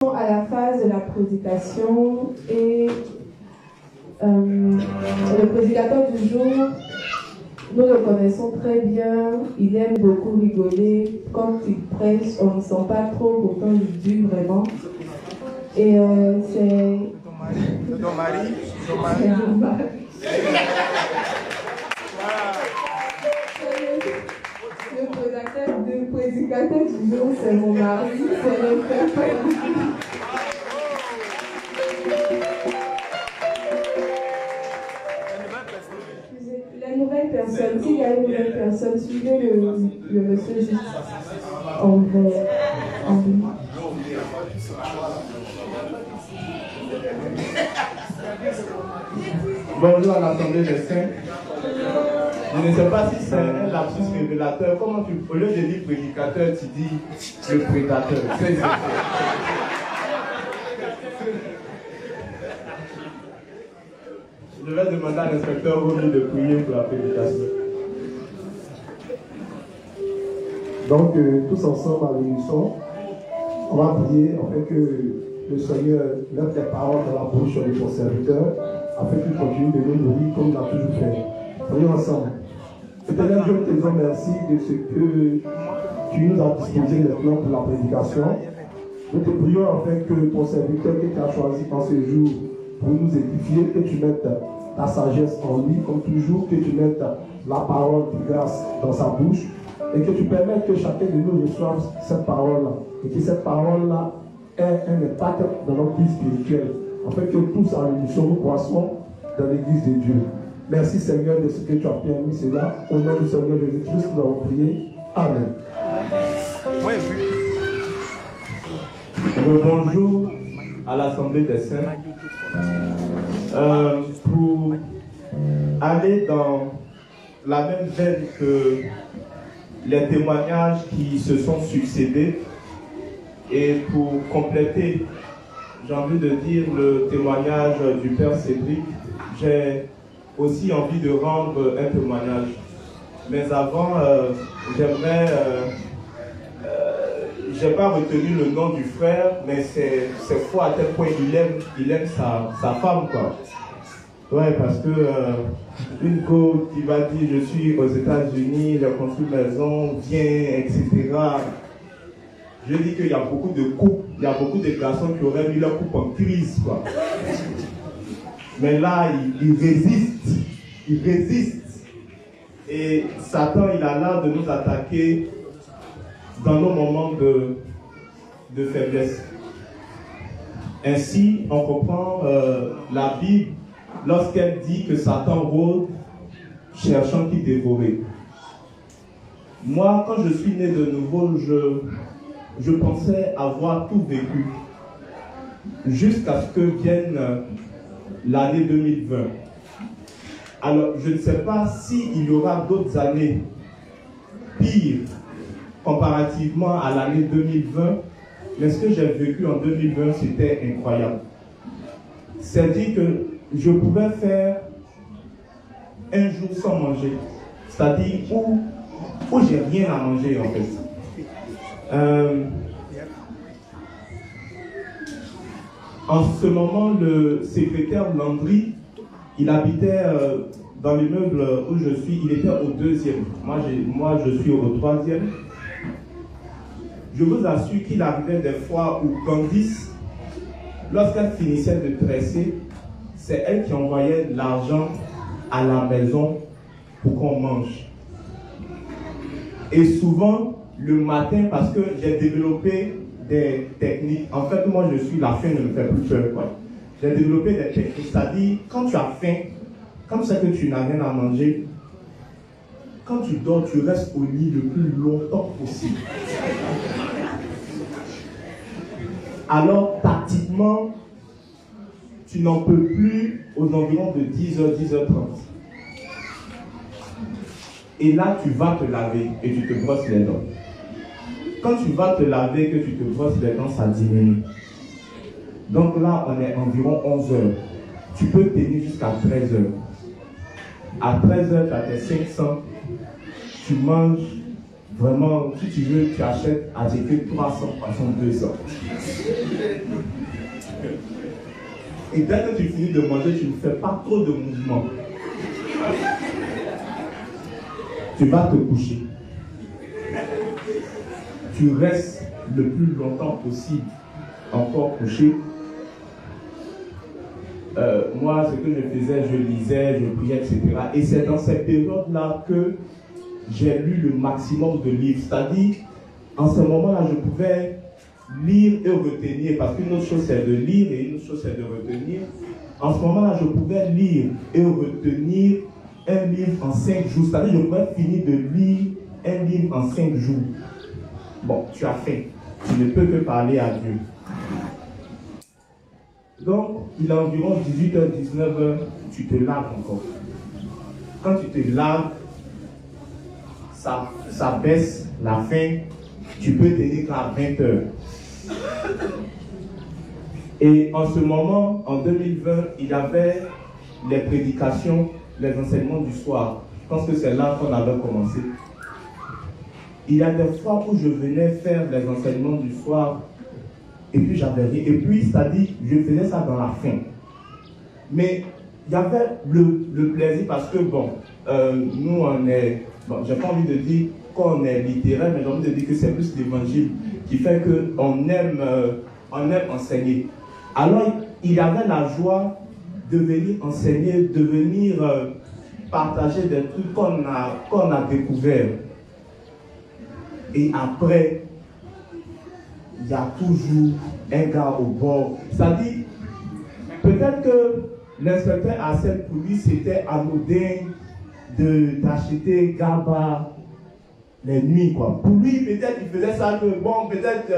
À la phase de la prédication et le prédicateur du jour, nous le connaissons très bien, il aime beaucoup rigoler, quand il prêche on ne sent pas trop, pourtant il dit vraiment. Et c'est... Ton mari. Le prédicateur du jour, c'est mon mari, c'est le frère. La nouvelle personne, s'il y a une nouvelle personne, suivez le monsieur juste en vert. Bonjour à l'Assemblée des Saints. Je ne sais pas si c'est un lapsus révélateur. Comment tu, au lieu de dire prédicateur, tu dis le prédateur. Je vais demander à l'inspecteur Romy de prier pour la prédication. Donc, tous ensemble à l'unisson, on va prier afin que le Seigneur mette les paroles dans la bouche de son serviteur, afin qu'il continue de nous nourrir comme il a toujours fait. Prions ensemble. Éternel Dieu, nous te disons merci de ce que tu nous as disposé maintenant pour la prédication. Nous te prions afin que ton serviteur que tu as choisi en ce jour pour nous édifier, que tu mettes ta sagesse en lui, comme toujours, que tu mettes la parole de grâce dans sa bouche et que tu permettes que chacun de nous reçoive cette parole-là et que cette parole-là ait un impact dans notre vie spirituelle, afin que tous à l'unisson nous croissons dans l'église de Dieu. Merci Seigneur de ce que tu as permis cela. Au nom du Seigneur Jésus-Christ, nous avons prié. Amen. Bonjour à l'Assemblée des Saints. Pour aller dans la même veine que les témoignages qui se sont succédés et pour compléter, j'ai envie de dire, le témoignage du Père Cédric, j'ai aussi envie de rendre un témoignage. Mais avant, j'aimerais... j'ai pas retenu le nom du frère, mais c'est fou à tel point il aime sa femme, quoi. Ouais, parce que une go qui va dire je suis aux États-Unis, j'ai construit une maison, viens, etc. Je dis qu'il y a beaucoup de couples, il y a beaucoup de garçons qui auraient mis leur couple en crise, quoi. Mais là, il résiste. Il résiste. Et Satan, il a l'air de nous attaquer dans nos moments de faiblesse. Ainsi, on comprend la Bible lorsqu'elle dit que Satan rôde cherchant qui dévorer. Moi, quand je suis né de nouveau, je pensais avoir tout vécu jusqu'à ce que vienne l'année 2020. Alors, je ne sais pas s'il y aura d'autres années pires comparativement à l'année 2020, mais ce que j'ai vécu en 2020, c'était incroyable. C'est-à-dire que je pouvais faire un jour sans manger, c'est-à-dire où j'ai rien à manger en fait. En ce moment, le secrétaire Landry, il habitait dans l'immeuble où je suis, il était au 2e. Moi, je suis au 3e. Je vous assure qu'il arrivait des fois où Candice, lorsqu'elle finissait de tresser, c'est elle qui envoyait l'argent à la maison pour qu'on mange. Et souvent, le matin, parce que j'ai développé des techniques, en fait, moi je suis, la faim ne me fait plus peur, quoi. J'ai développé des techniques, c'est-à-dire, quand tu as faim, comme c'est que tu n'as rien à manger, quand tu dors, tu restes au lit le plus longtemps possible. Alors, tactiquement, tu n'en peux plus aux environs de 10h, 10h30. Et là, tu vas te laver et tu te brosses les dents. Quand tu vas te laver et que tu te brosses les dents, ça diminue. Donc là, on est environ 11h. Tu peux tenir jusqu'à 13h. À 13h, tu as tes 500. Tu manges Vraiment, si tu veux, tu achètes à ticket 300, 200. Et dès que tu finis de manger, tu ne fais pas trop de mouvements. Tu vas te coucher. Tu restes le plus longtemps possible encore couché. Moi, ce que je faisais, je lisais, je priais, etc. Et c'est dans cette période-là que j'ai lu le maximum de livres. C'est-à-dire, en ce moment-là, je pouvais lire et retenir, parce qu'une autre chose c'est de lire et une autre chose c'est de retenir. En ce moment-là, je pouvais lire et retenir un livre en 5 jours. C'est-à-dire, je pouvais finir de lire un livre en 5 jours. Bon, tu as faim. Tu ne peux que parler à Dieu. Donc, il est environ 18h, 19h, tu te laves encore. Quand tu te laves, ça baisse la faim. Tu peux tenir qu'à 20h. Et en ce moment, en 2020, il y avait les prédications, les enseignements du soir. Je pense que c'est là qu'on avait commencé. Il y a des fois où je venais faire les enseignements du soir et puis j'avais rien. Et puis, c'est-à-dire, je faisais ça dans la faim. Mais il y avait le plaisir parce que, bon, nous, on est... Bon, j'ai pas envie de dire qu'on est littéraire, mais j'ai envie de dire que c'est plus l'évangile qui fait qu'on aime enseigner. Alors, il y avait la joie de venir enseigner, de venir partager des trucs qu'on a découverts. Et après, il y a toujours un gars au bord. C'est-à-dire, peut-être que l'inspecteur Hassel, pour lui, c'était anodin d'acheter GABA les nuits, quoi. Pour lui, peut-être il faisait ça que, bon, peut-être,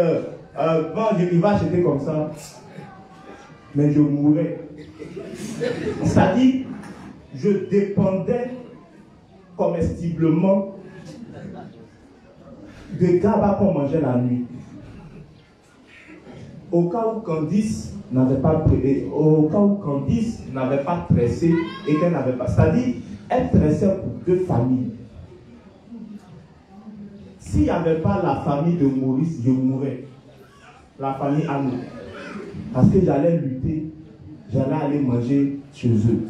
bon, il va acheter comme ça. Mais je mourrais. C'est-à-dire, je dépendais comestiblement de GABA qu'on mangeait la nuit. Au cas où Candice n'avait pas tressé et qu'elle n'avait pas. C'est-à-dire, elle tressait pour 2 familles. S'il n'y avait pas la famille de Maurice, je mourrais. La famille Anne. Parce que j'allais lutter, j'allais aller manger chez eux.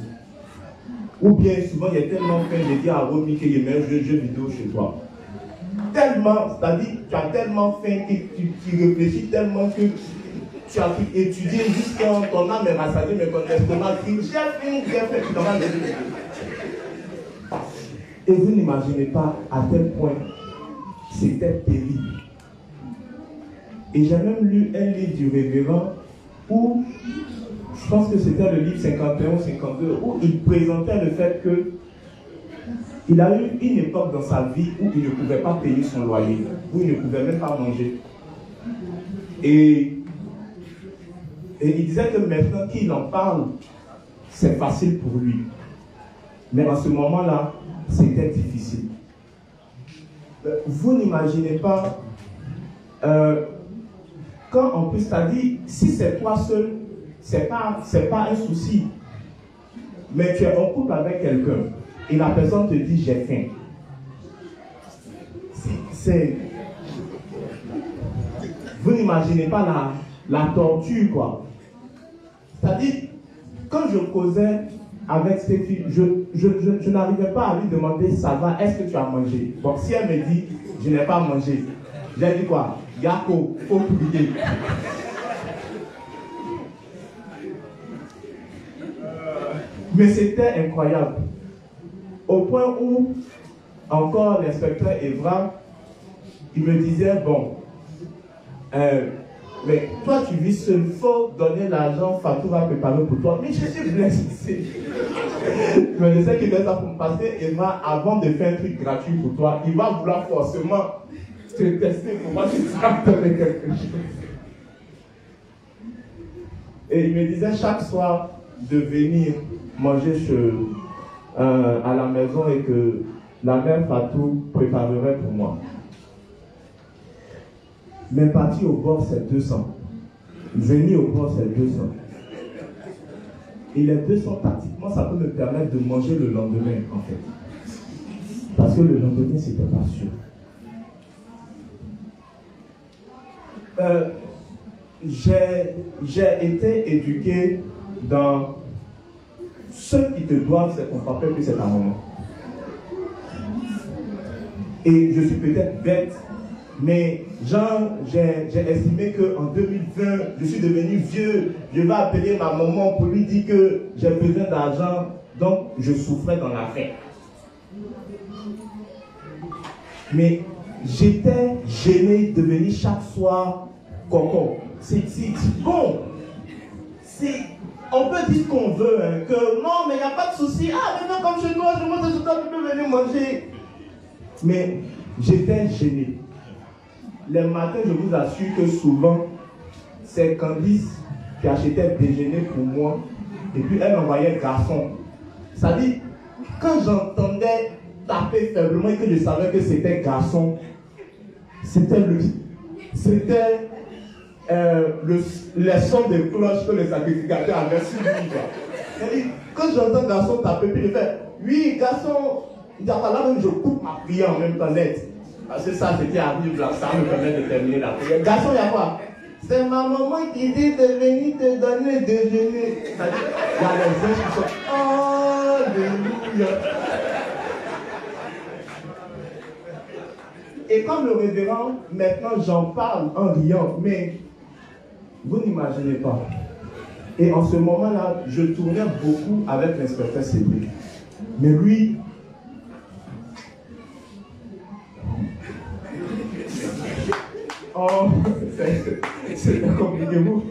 Ou bien souvent, il y a tellement faim de dire à Romy qu'il y a un jeu vidéo chez toi. Tellement, c'est-à-dire, tu as tellement faim que tu réfléchis tellement que tu as pu étudier jusqu'à ton âme est massagée, mais ton estomac dit j'ai fait, tu t'en vas décider. Et vous n'imaginez pas à quel point c'était terrible. Et j'ai même lu un livre du révérend où, je pense que c'était le livre 51 ou 52, où il présentait le fait que il a eu une époque dans sa vie où il ne pouvait pas payer son loyer, où il ne pouvait même pas manger. Et il disait que maintenant qu'il en parle, c'est facile pour lui. Mais en ce moment-là, c'était difficile. Vous n'imaginez pas, quand en plus, c'est-à-dire, si c'est toi seul, c'est pas un souci. Mais tu es en couple avec quelqu'un et la personne te dit j'ai faim. Vous n'imaginez pas la torture, quoi. C'est-à-dire, quand je causais avec ces filles, je n'arrivais pas à lui demander ça va, est-ce que tu as mangé? Bon, si elle me dit je n'ai pas mangé, j'ai dit quoi? Yako, faut prier. Mais c'était incroyable. Au point où, encore l'inspecteur Evra, il me disait, bon, mais toi tu vis seul, il faut donner l'argent, Fatou va préparer pour toi. Mais je suis blessé. Je me disais qu'il faisait ça pour me passer, Evra, avant de faire un truc gratuit pour toi, il va vouloir forcément te tester pour voir si tu vas donner quelque chose. Et il me disait chaque soir de venir manger à la maison et que la mère Fatou préparerait pour moi. Mais partir au bord, c'est 200. Venir au bord, c'est 200. Et les 200, pratiquement, ça peut me permettre de manger le lendemain, en fait. Parce que le lendemain, c'était pas sûr. j'ai été éduqué dans ceux qui te doivent, c'est ton papa puis c'est ta maman. Et je suis peut-être bête, mais j'ai estimé qu'en 2020, je suis devenu vieux. Je vais appeler ma maman pour lui dire que j'ai besoin d'argent, donc je souffrais dans la faim. Mais j'étais gêné de venir chaque soir coco. C'est bon. On peut dire ce qu'on veut, hein, que non, mais il n'y a pas de souci. Ah, maintenant comme chez toi, je monte chez toi, tu peux venir manger. Mais j'étais gêné. Les matins, je vous assure que souvent, c'est Candice qui achetait déjeuner pour moi. Et puis elle envoyait le garçon. Ça dit, quand j'entendais taper faiblement et que je savais que c'était garçon, c'était les sons de cloche que les sacrificateurs avaient sur lui. Quand j'entends garçon taper, puis je fais, oui, garçon, il dit, là même je coupe ma prière en même temps net. Parce que ça, c'était arrive là, ça me permet de terminer la prière. Garçon, il y a quoi? C'est ma maman qui dit de venir te donner déjeuner. Il y a les gens qui sont, alléluia. Et comme le révérend, maintenant j'en parle en riant, mais vous n'imaginez pas. Et en ce moment-là, je tournais beaucoup avec l'inspecteur Cédric. Mais lui, oh, c'est compliqué. Vous.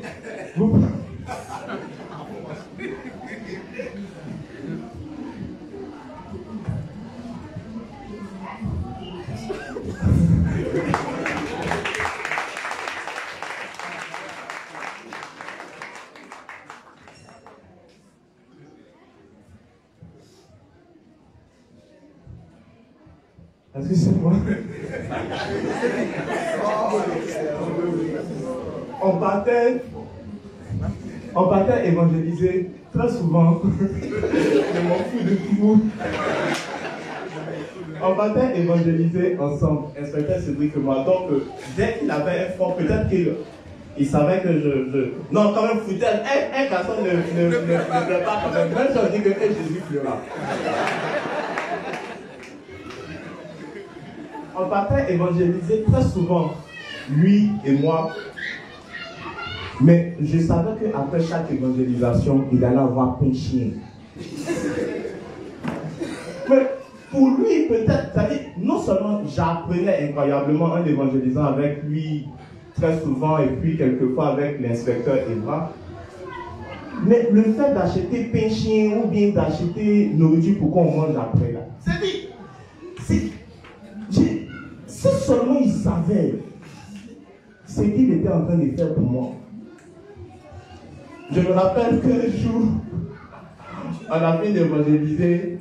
Excusez-moi. On partait évangéliser très souvent. Je m'en fous de tout. On partait évangéliser ensemble. Inspecteur Cédric et moi. Donc, dès qu'il avait un fort, peut-être qu'il savait que je... Non, quand même, foutait. Un garçon ne pleure pas quand même. Même si on dit que Jésus pleura. On partait évangéliser très souvent, lui et moi. Mais je savais qu'après chaque évangélisation, il allait avoir un chien. Mais pour lui, peut-être, c'est-à-dire, non seulement j'apprenais incroyablement en évangélisant avec lui très souvent et puis quelquefois avec l'inspecteur Evra, mais le fait d'acheter pain chien ou bien d'acheter nourriture pour qu'on mange après là, c'est si seulement il savait ce qu'il était en train de faire pour moi. Je me rappelle qu'un jour, on a fait d'évangéliser,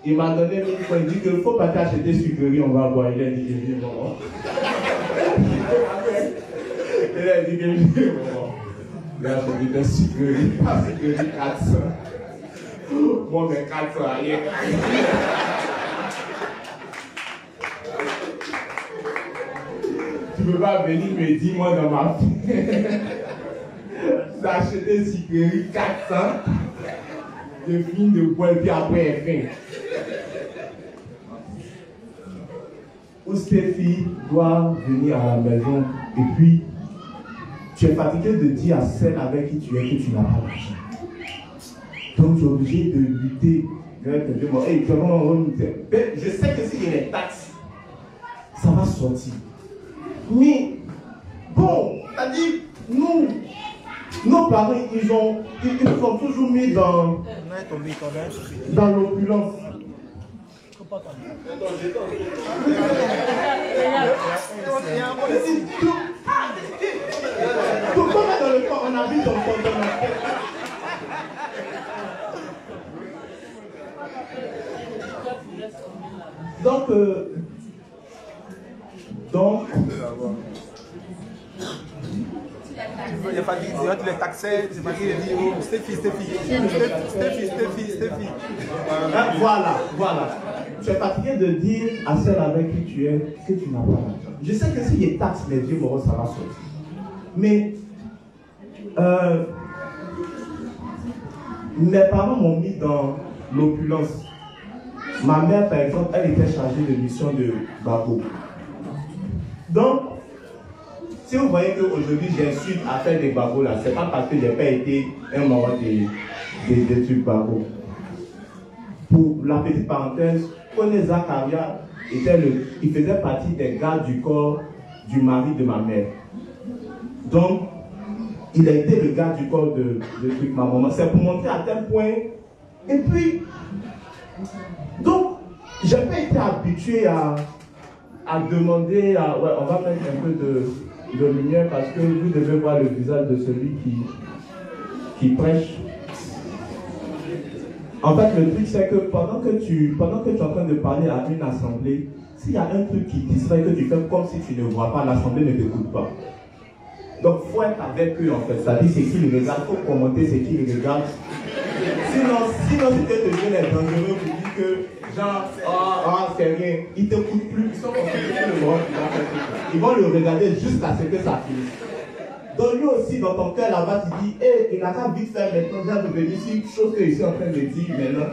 il m'a donné 1000 francs, il dit qu'il ne faut pas t'acheter sucrerie, on va boire. Il a dit que je maman. Il a dit que je maman. Il a acheté des sucreries, pas sucrerie 400. Moi, mais 400, rien. Tu ne peux pas venir me dire, moi, dans ma vie, j'ai acheté des sucreries 400, je finis de boire, puis après, elle fait. Où Stéphie doit venir à la maison, et puis, tu es fatigué de dire à celle avec qui tu es que tu n'as pas d'argent. Donc, tu es obligé de lutter. Hey, je sais que s'il y a des taxes, ça va sortir. Mais, bon, c'est-à-dire, nos parents, ils nous ont toujours mis dans l'opulence. Pourquoi dans le corps, on habite dans le corps. Donc, il n'y a pas dit, tu les taxais, c'est pas dit, Stéphie. Voilà. Tu es fatigué de dire à celle avec qui tu es que tu n'as pas d'argent. Je sais que si les taxes, les vieux moraux, ça va sortir. Mais mes parents m'ont mis dans l'opulence. Ma mère, par exemple, elle était chargée de mission de babo. Donc, si vous voyez qu'aujourd'hui j'insulte à faire des babos là, c'est pas parce que j'ai pas été un moment des trucs babos. Pour la petite parenthèse, Koné Zakaria il faisait partie des gardes du corps du mari de ma mère. Donc, il a été le garde du corps de ma maman. C'est pour montrer à tel point. Et puis, donc, j'ai pas été habitué à demander, ouais, on va mettre un peu de lumière parce que vous devez voir le visage de celui qui prêche. En fait, le truc, c'est que pendant que tu es en train de parler à une assemblée, s'il y a un truc qui distrait, que tu fais comme si tu ne vois pas, l'assemblée ne t'écoute pas. Donc, il faut être avec eux, en fait. C'est-à-dire, c'est qui le regarde, il faut commenter, c'est qui le regarde. Sinon si tu deviens dangereux pour dire que, genre, c'est rien, ils ne t'écoutent plus, ils sont ils vont le regarder jusqu'à ce que ça finisse. Donc lui aussi, dans ton cœur là-bas, tu dis, hé, il n'a qu'à vite faire maintenant, viens de venir ici, chose que je suis en train de dire maintenant.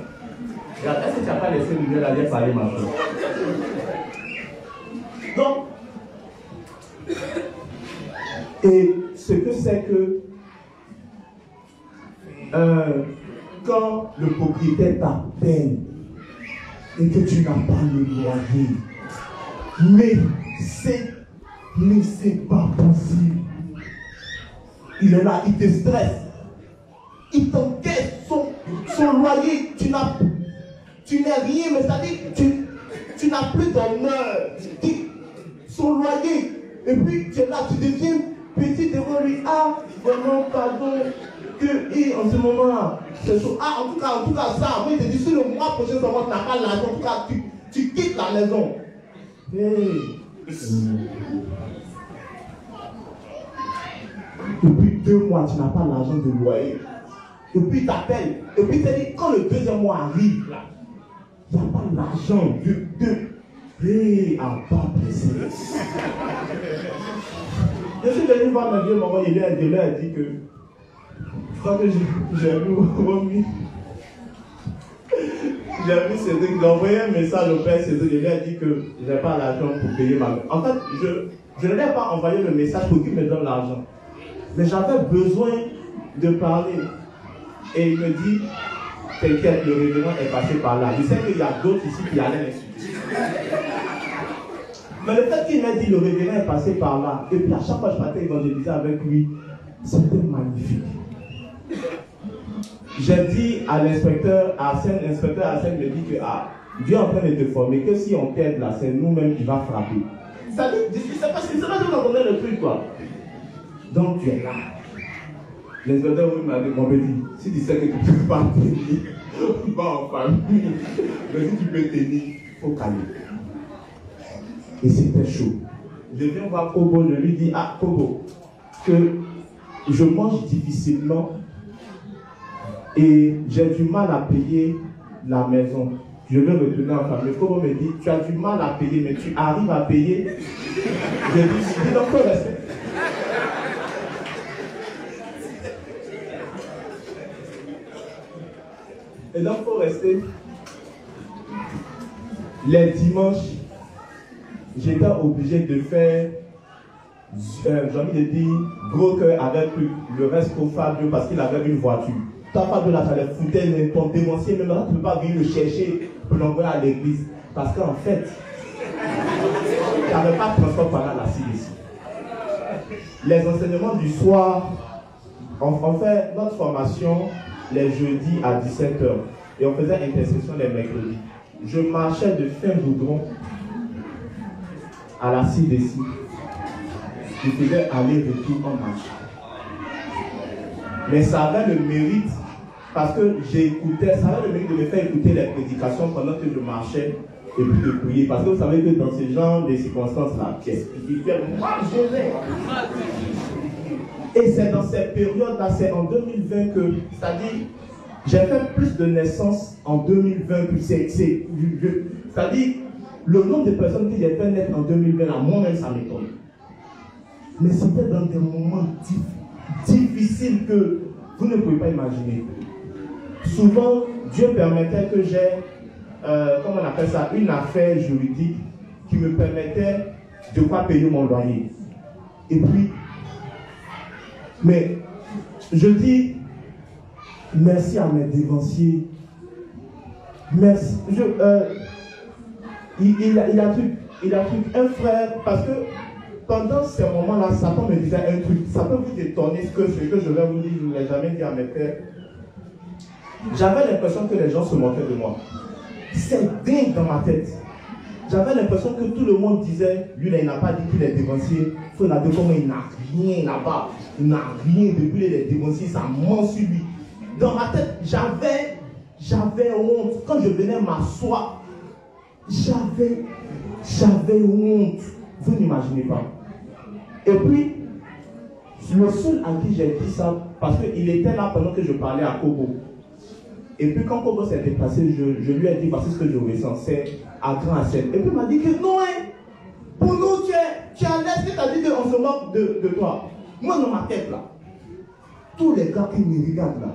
Regarde, est-ce que tu n'as pas laissé le gars d'aller parler ma chose? Donc, et ce que c'est que, quand le propriétaire t'appelle et que tu n'as pas le loyer, mais c'est pas possible. Il est là, il te stresse. Il t'encaisse son loyer. Tu n'es rien, mais ça dit que tu n'as plus d'honneur. Son loyer. Et puis tu es là, tu deviens petit devant lui. Ah, vraiment, pardon. En ce moment-là, c'est chaud. Ah, en tout cas, ça. Mais il te dit, si le mois prochain, tu n'as pas l'argent, en tout cas, tu quittes la maison. Hey. Depuis 2 mois, tu n'as pas l'argent de loyer. Et puis il t'appelle. Et puis il te dit, quand le 2e mois arrive, là, il n'y a pas l'argent de à pas pressé. Je suis venu voir ma vieille maman, il lui a dit que quand j'ai remis. J'ai vu Cédric, j'ai envoyé un message au père Cédric, il lui a dit que je n'ai pas l'argent pour payer ma mère. En fait, je ne lui ai pas envoyé le message pour qu'il me donne l'argent. Mais j'avais besoin de parler. Et il me dit, t'inquiète, le révérend est passé par là. Je sais qu'il y a d'autres ici qui allaient l'insulter. Mais le fait qu'il m'a dit, le révérend est passé par là, et puis à chaque fois que je partais évangéliser avec lui, c'était magnifique. J'ai dit à l'inspecteur Arsène me dit que Dieu est en train de te former, que si on t'aide là, c'est nous-mêmes qui va frapper. Ça dit, c'est pas si vous entendez le truc quoi. Donc tu es là. L'inspecteur m'a dit, si tu sais que tu ne peux pas tenir, va en famille. Mais si tu peux tenir, il faut calmer. Et c'était chaud. Je viens voir Kobo, je lui dis, Kobo, que je mange difficilement et j'ai du mal à payer la maison. Je vais retourner en famille. Kobo me dit, tu as du mal à payer, mais tu arrives à payer. Je lui dis, donc faut rester. Et donc, il faut rester. Les dimanches, j'étais obligé de faire, j'ai envie de dire, gros cœur avec le reste pour Fabio parce qu'il avait une voiture. Ta Fabio là, ça les foutait, ton dénoncier, même là, tu ne peux pas venir le chercher pour l'envoyer à l'église. Parce qu'en fait, tu n'avais pas de transport pendant la CDC. Les enseignements du soir, on fait notre formation les jeudis à 17h et on faisait intercession les mercredis. Je marchais de Fin-Boudron à la CDC. Je faisais aller-retour en marche. Mais ça avait le mérite, parce que j'écoutais, ça avait le mérite de me faire écouter les prédications pendant que je marchais et puis de prier. Parce que vous savez que dans ce genre de circonstances-là, il fait moi je vais. Et c'est dans cette période-là, c'est en 2020 que, c'est-à-dire, j'ai fait plus de naissances en 2020 que c'est-à-dire, le nombre de personnes que j'ai fait naître en 2020, là, moi-même, ça m'étonne. Mais c'était dans des moments difficiles que vous ne pouvez pas imaginer. Souvent, Dieu permettait que j'ai, comment on appelle ça, une affaire juridique qui me permettait de ne pas payer mon loyer. Et puis, mais je dis merci à mes dévanciers. Merci. Il a un frère, parce que pendant ces moments-là, Satan me disait un truc. Ça peut vous étonner ce que je vais vous dire, je ne l'ai jamais dit à mes frères. J'avais l'impression que les gens se moquaient de moi. C'est dingue dans ma tête. J'avais l'impression que tout le monde disait, lui là, il n'a pas dit qu'il est dévancier. Il faut regarder comment il n'a rien là-bas. Il n'a rien depuis les dévanciers, ça ment sur lui. Dans ma tête, j'avais honte. Quand je venais m'asseoir, j'avais honte. Vous n'imaginez pas. Et puis, le seul à qui j'ai dit ça, parce qu'il était là pendant que je parlais à Kobo. Et puis quand Kobo s'est déplacé, je lui ai dit, voici ce que je ressens, c'est à grand Hachem. Et puis il m'a dit que non, hein, pour nous, tu es à l'aise, tu as dit qu'on se moque de toi. Moi, dans ma tête, là, tous les gars qui me regardent, là,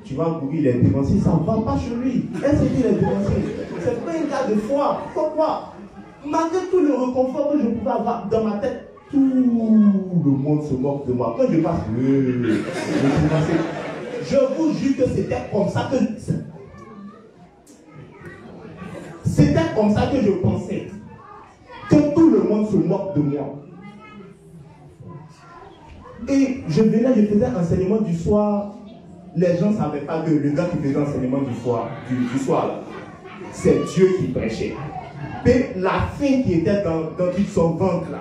tu vas courir les dévanciers, ça ne va pas chez lui. Est-ce qu'il est dévancier? C'est pas un gars de foi. Pourquoi? Malgré tout le réconfort que je pouvais avoir dans ma tête, tout le monde se moque de moi. Quand je passe, je vous jure que c'était comme ça que je pensais. Que tout le monde se moque de moi. Et je venais, je faisais enseignement du soir. Les gens ne savaient pas que le gars qui faisait enseignement du soir, là, c'est Dieu qui prêchait. Mais la faim qui était dans tout son ventre là,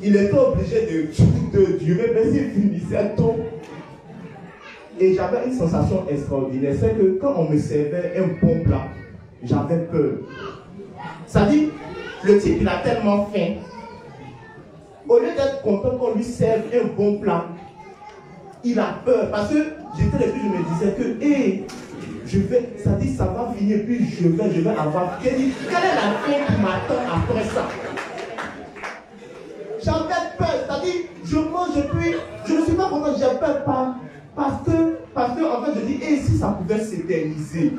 il était obligé de durer, mais s'il finissait tôt. Et j'avais une sensation extraordinaire, c'est que quand on me servait un bon plat, j'avais peur. Ça dit, le type il a tellement faim, au lieu d'être content qu'on lui serve un bon plat, il a peur, parce que j'étais le plus, je me disais que, hé, ça dit, ça va finir, puis je vais avoir. Quelle est la fin qui m'attend après ça? J'avais peur, c'est-à-dire, je mange, puis je ne suis pas content, j'ai peur pas. Parce que en fait, je dis, et si ça pouvait s'éterniser?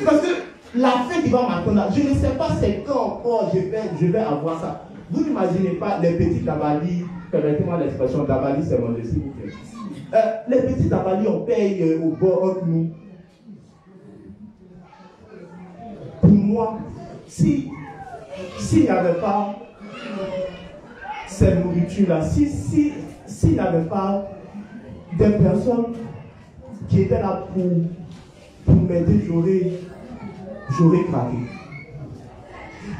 Parce que la fin qui va m'attendre, je ne sais pas c'est quand encore je vais avoir ça. Vous n'imaginez pas les petits Dabali, permettez-moi l'expression, Dabali c'est mon dossier, s'il vous plaît. Les petits Dabali, on paye au bord entre nous. Pour moi, s'il n'y avait pas cette nourriture-là, s'il n'y avait pas des personnes qui étaient là pour m'aider, j'aurais craqué.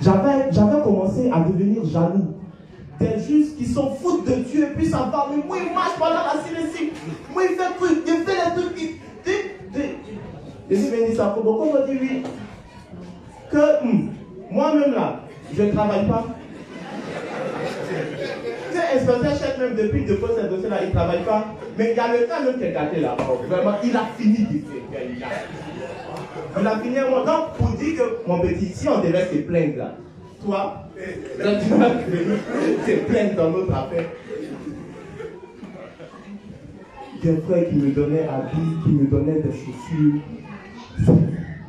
J'avais commencé à devenir jaloux. Des juges qui s'en foutent de Dieu, puis ça va, mais moi il marche pendant la Silésie. Moi il fait truc, il fait les trucs qui. Je suis venu ça, pourquoi on dit oui? Que moi-même là, je ne travaille pas. Tu sais, inspecteur chef même depuis de poser ce dossier là, il ne travaille pas. Mais il y a le temps même qui est gâté là. Vraiment, il a fini de faire. Il a fini moi. Donc, pour dire que mon petit, si on devait se plaindre là, toi, tu vas te plaindre dans notre affaire. Des frères qui me donnaient habits, qui me donnaient des chaussures.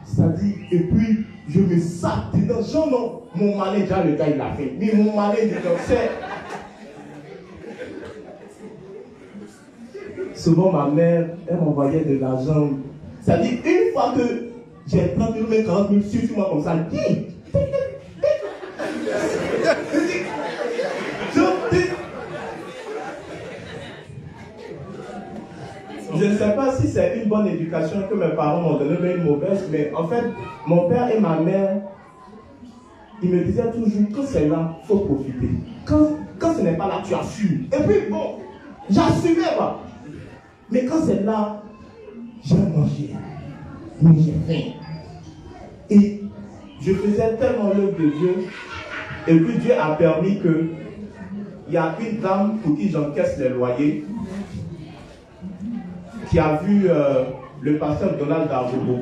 Ça dit, et puis je me sape dedans. Genre, non, mon manager, le gars, il l'a fait. Mais mon manager, c'est. Souvent, ma mère, elle m'envoyait de l'argent. Ça dit, une fois que j'ai 30 000, 40 000 sur moi comme ça, je ne sais pas si c'est une bonne éducation que mes parents m'ont donnée, mais une mauvaise, mais en fait, mon père et ma mère, ils me disaient toujours, quand c'est là, il faut profiter. Quand ce n'est pas là, tu assumes. Et puis bon, j'assumais pas. Mais quand c'est là, j'ai mangé, mais j'ai faim. Et je faisais tellement l'œuvre de Dieu, et puis Dieu a permis que il y a une dame pour qui j'encaisse les loyers, qui a vu le pasteur Donald Darbobo.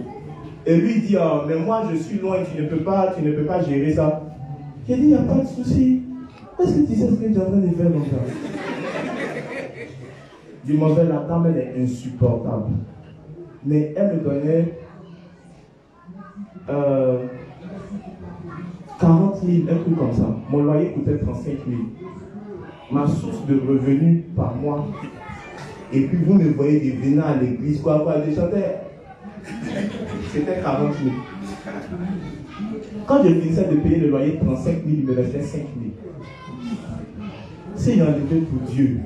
Et lui dit, mais moi je suis loin, tu ne peux pas gérer ça. J'ai dit, il n'y a pas de souci. est-ce que tu sais ce que tu es en train de faire comme ça? Du mauvais, la dame, elle est insupportable. Mais elle me donnait 40 000, un truc comme ça. Mon loyer coûtait 35 000. Ma source de revenus par mois. Et puis vous me voyez des venants à l'église, quoi, des chanteurs. C'était 40 000. Quand je finissais de payer le loyer 35 000, il me restait 5 000. Si j'en étais pour Dieu,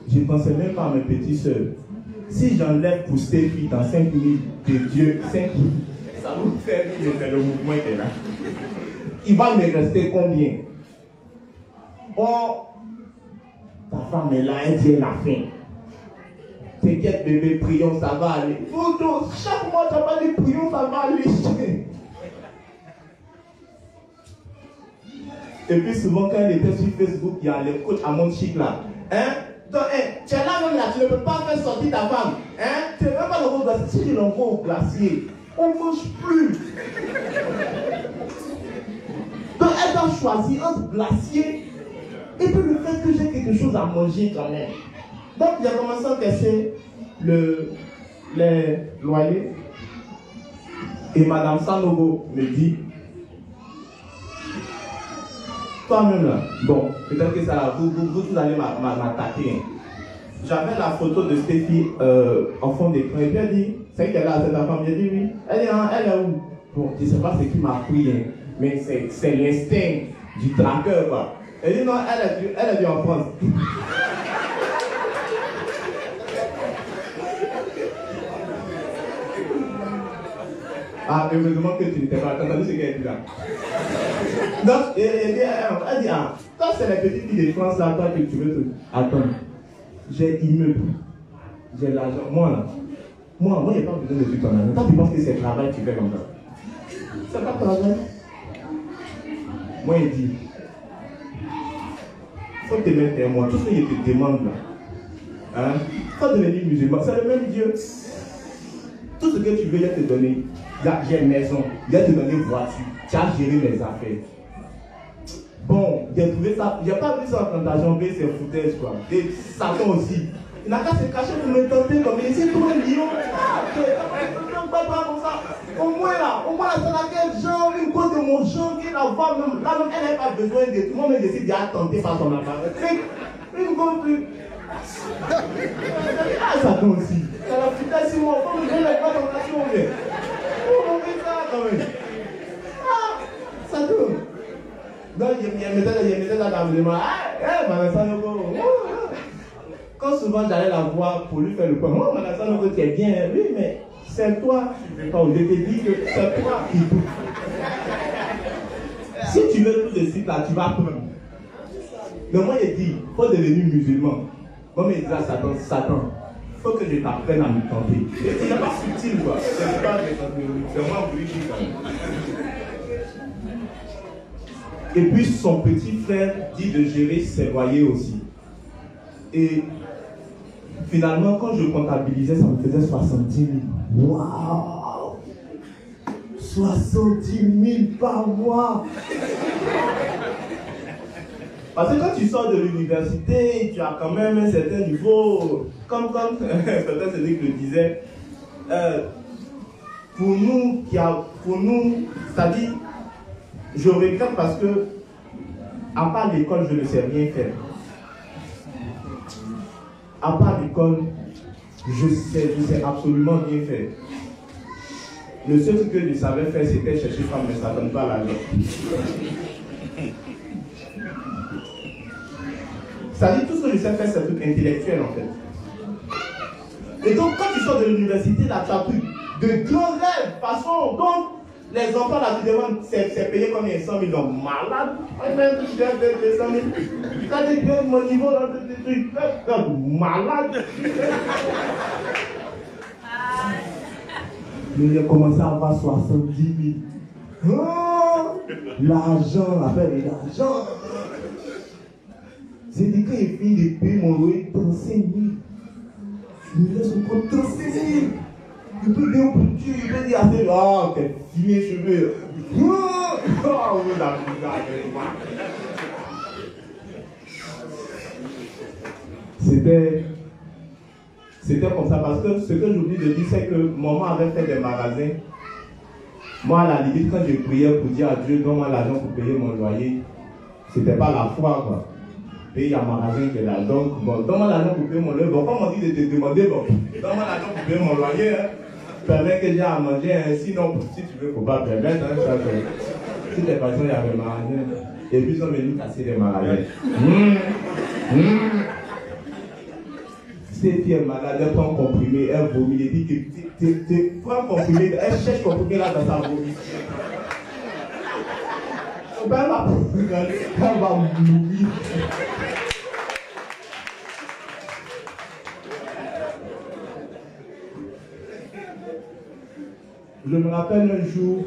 je ne pensais même pas à mes petites soeurs. Si j'enlève pour Stéphie dans 5 000 de Dieu, 5 000, ça vous fait le mouvement qui est là. Il va me rester combien? Oh, ta femme est là, elle dit elle a faim. T'inquiète bébé, prions, ça va aller. Chaque mois, tu vas aller, prions, ça va aller. Et puis souvent, quand elle était sur Facebook, il y a les coachs à mon chic là. Hein? Donc, tu es là même là, tu ne peux pas faire sortir ta femme. Hein? Tu ne peux pas l'envoyer au glacier. Si tu l'envoies au glacier, on ne mange plus. Donc, elle doit choisir entre glacier et puis le fait que j'ai quelque chose à manger quand même. Donc, j'ai commencé à casser les loyers. Et Madame Sanogo me dit, toi-même là, bon, peut-être que ça là, vous allez m'attaquer. J'avais la photo de Stéphie en fond d'écran. Et puis elle dit, c'est qu'elle a cette femme. J'ai dit oui. Elle dit, hein, elle est où? Bon, je ne sais pas ce qui m'a pris, hein, mais c'est l'instinct du traqueur, quoi. Elle dit non, elle est en France. Ah, heureusement que tu n'étais pas. T'as entendu ce qu'elle dit là? Donc, elle dit, ah, toi c'est la petite fille de France là, toi que tu veux te... Attends, j'ai immeuble, j'ai l'argent. Moi, il n'y a pas besoin de tout ton argent. Toi, tu penses que c'est le travail que tu fais comme ça? C'est pas travail. Moi, il dit, faut te mettre témoin. Tout ce que je te demande là, hein, faut devenir musulman. C'est le même Dieu. Tout ce que tu veux, il va te donner. J'ai une maison, il va te donner une voiture. Tu as géré mes affaires. Bon, j'ai trouvé ça, j'ai pas vu ça en plantation, mais c'est foutaise quoi. Et Satan aussi. Il n'a qu'à se cacher pour me tenter comme il essaie de trouver un lion. Au moins là, c'est laquelle genre, une cause de mon genre qui est là-bas, même, là même, elle n'a pas besoin de tout le monde décide d'y attenter par son appareil. Une grosse truc. Ah, Satan aussi. Ça la foutaise si moi, comme je ne l'ai pas dans la chambre. On fait ça quand même. Ah, Satan. Donc, il mettait là dans le débat. Quand souvent j'allais la voir pour lui faire le point, moi, Manassanogo, tu es bien, oui, mais c'est toi qui ne veux pas. Je te dis que c'est toi qui doute. Si tu veux tout de suite là, tu vas prendre. Mais moi, il dit, il faut devenir musulman. Moi, il dit à Satan, il faut que je t'apprenne à me tenter. Il n'est pas subtil, quoi. C'est pas c'est moi qui dis quand même. Et puis son petit frère dit de gérer ses loyers aussi. Et finalement, quand je comptabilisais, ça me faisait 70 000. Waouh! 70 000 par mois! Parce que quand tu sors de l'université, tu as quand même un certain niveau, comme certains Cédric le disait, pour nous, c'est-à-dire, je regrette parce que, à part l'école, je ne sais rien faire. À part l'école, je sais absolument rien faire. Le seul truc que je savais faire, c'était chercher femme, mais ça ne donne pas l'argent. C'est-à-dire, tout ce que je sais faire, c'est un truc intellectuel en fait. Et donc, quand tu sors de l'université, là, tu as pris de grands rêves, façon, donc, les enfants là, tu demandes, c'est payé combien? 100 000, donc malade. Tu dois payer 100 000. Tu as dit, mon niveau, là, des trucs, malade. Mais il a commencé à avoir 70 000. Oh, l'argent, appelle l'argent. J'ai dit quand il finit de payer mon loyer 35 000. Il me laisse encore 35 000. Il peut dire au Dieu, il peut dire à ses oh, t'es fini cheveux. Oh, oui, la bizarre. C'était comme ça parce que ce que j'oublie de dire, c'est que maman avait fait des magasins. Moi, à la limite, quand je priais pour dire à Dieu, donne-moi l'argent pour payer mon loyer, c'était pas la foi, quoi. Payer un magasin qui est là. Donc, bon, donne-moi l'argent pour payer mon loyer. Bon, comme on dit de te demander, bon, donne-moi l'argent pour payer mon loyer, hein. Permets que j'ai à manger, hein. Sinon, si tu veux, il ne faut pas permettre, hein, ça, toutes les personnes, il y avait magasins. Et puis, ils sont venus casser les magasins. Cette fille est malade, elle prend un comprimé, elle vomit, elle dit que tu prends un comprimé, elle cherche un comprimé là dans sa vomi. Elle va mourir. Je me rappelle un jour,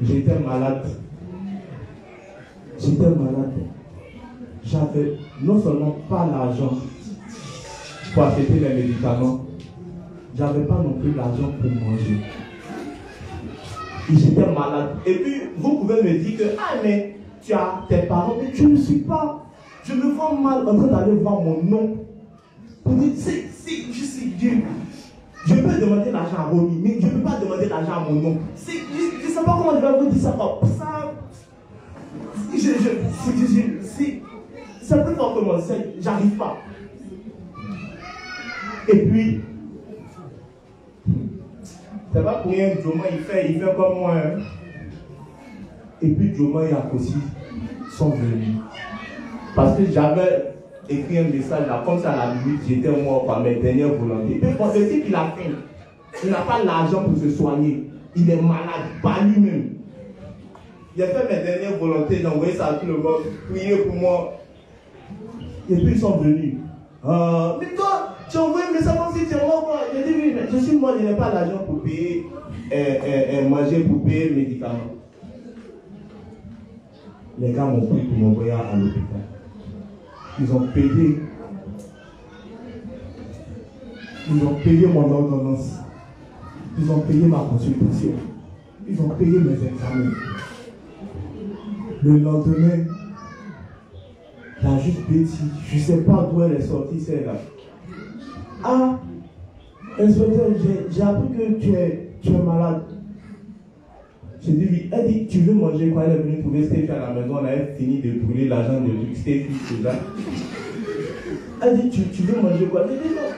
j'étais malade. J'avais non seulement pas l'argent pour acheter les médicaments, j'avais pas non plus l'argent pour manger. Et j'étais malade. Et puis, vous pouvez me dire que, ah, mais tu as tes parents, mais je ne suis pas. Je me vois mal en train d'aller voir mon nom. Pour dire, je sais Dieu. Je peux demander l'argent à Romy, mais je ne peux pas demander l'argent à mon nom. Je ne sais pas comment je vais vous dire ça. Ça, c'est plus fort que moi, j'arrive pas. Et puis, c'est pas pour rien, Joma il fait comme moi. Hein. Et puis Joma et Akosi sont venus. Parce que j'avais écrit un message là, comme ça à la limite, j'étais moi par mes dernières volontés. Et pour ce type, il a faim. Il n'a pas l'argent pour se soigner. Il est malade, pas lui-même. J'ai fait mes dernières volontés, j'ai envoyé ça à tout le monde, priez pour moi. Et puis ils sont venus. Mais toi, tu as envoyé un message comme si tu es mort. J'ai dit oui, mais je suis mort, je n'ai pas l'argent pour payer, manger, pour payer les médicaments. Les gars m'ont pris pour m'envoyer à l'hôpital. Ils ont payé mon ordonnance. Ils ont payé ma consultation. Ils ont payé mes examens. Le lendemain, la juste bêtise, je ne sais pas d'où elle est sortie celle-là. Ah, inspecteur, j'ai appris que tu es malade. J'ai dit oui. Elle dit, tu veux manger quoi? Elle est venue trouver Stéphie à la maison, on avait fini de brûler l'argent de Stéphie, tout ça. Elle dit, tu veux manger quoi? J'ai dit non.